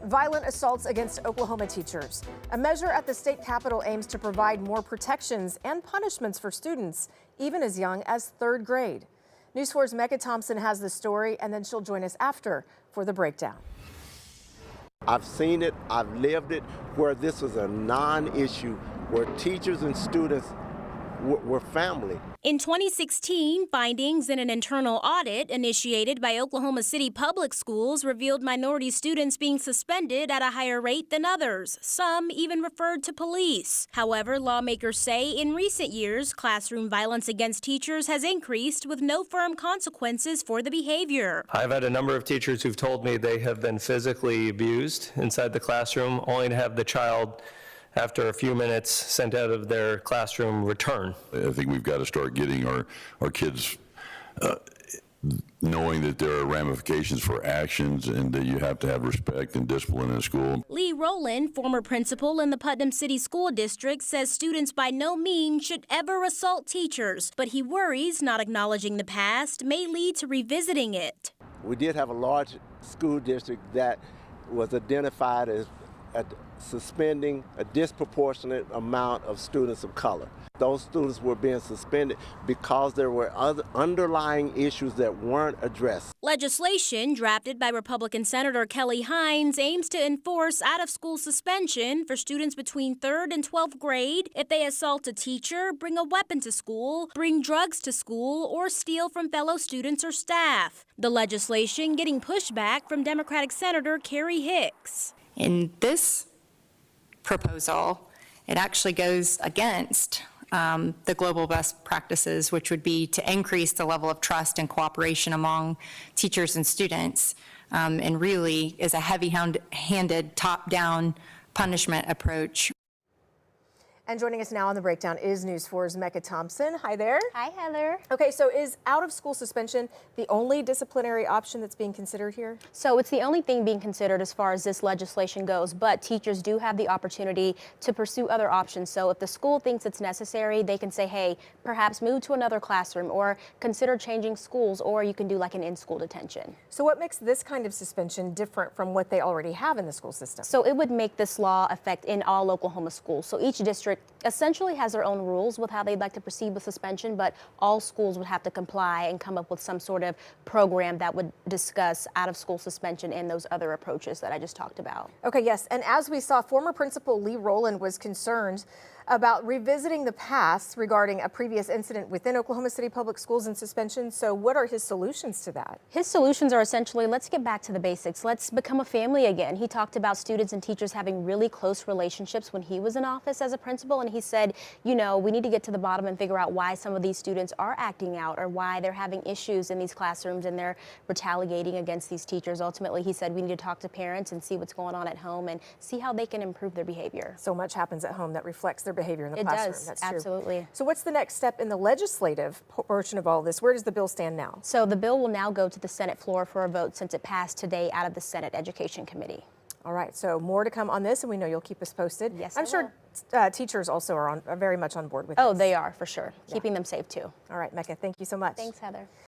Violent assaults against Oklahoma teachers. A measure at the state capitol aims to provide more protections and punishments for students, even as young as third grade. News 4's MECCA Thompson has the story, and then she'll join us after for the breakdown. I've seen it, I've lived it, where this was a non-issue, where teachers and students were family. In 2016, findings in an internal audit initiated by Oklahoma City Public Schools revealed minority students being suspended at a higher rate than others. Some even referred to police. However, lawmakers say in recent years, classroom violence against teachers has increased with no firm consequences for the behavior. I've had a number of teachers who've told me they have been physically abused inside the classroom, only to have the child, after a few minutes, sent out of their classroom, return. I think we've got to start getting our kids knowing that there are ramifications for actions and that you have to have respect and discipline in school. Lee Rowland, former principal in the Putnam City School District, says students by no means should ever assault teachers, but he worries not acknowledging the past may lead to revisiting it. We did have a large school district that was identified as suspending a disproportionate amount of students of color. Those students were being suspended because there were other underlying issues that weren't addressed. Legislation drafted by Republican Senator Kelly Hines aims to enforce out-of-school suspension for students between 3rd and 12th grade if they assault a teacher, bring a weapon to school, bring drugs to school, or steal from fellow students or staff. The legislation getting pushback from Democratic Senator Carrie Hicks. In this proposal, it actually goes against the global best practices, which would be to increase the level of trust and cooperation among teachers and students, and really is a heavy-handed, top-down punishment approach. And joining us now on the breakdown is News 4's MECCA Thompson. Hi there. Hi, Heather. Okay, so is out-of-school suspension the only disciplinary option that's being considered here? So it's the only thing being considered as far as this legislation goes, but teachers do have the opportunity to pursue other options. So if the school thinks it's necessary, they can say, hey, perhaps move to another classroom or consider changing schools, or you can do like an in-school detention. So what makes this kind of suspension different from what they already have in the school system? So it would make this law affect in all Oklahoma schools. So each district essentially has their own rules with how they'd like to proceed with suspension, but all schools would have to comply and come up with some sort of program that would discuss out-of-school suspension and those other approaches that I just talked about. Okay, yes, and as we saw, former principal Lee Rowland was concerned about revisiting the past regarding a previous incident within Oklahoma City Public Schools and suspension. So what are his solutions to that? His solutions are essentially, let's get back to the basics. Let's become a family again. He talked about students and teachers having really close relationships when he was in office as a principal, and he said, you know, we need to get to the bottom and figure out why some of these students are acting out or why they're having issues in these classrooms and they're retaliating against these teachers. Ultimately, he said we need to talk to parents and see what's going on at home and see how they can improve their behavior. So much happens at home that reflects their behavior in the classroom. It does, That's absolutely. True. So what's the next step in the legislative portion of all this? Where does the bill stand now? So the bill will now go to the Senate floor for a vote since it passed today out of the Senate Education Committee. All right, so more to come on this, and we know you'll keep us posted. Yes, I'm sure teachers also are very much on board with this. Oh, they are, for sure. Keeping them safe, too. All right, MECCA, thank you so much. Thanks, Heather.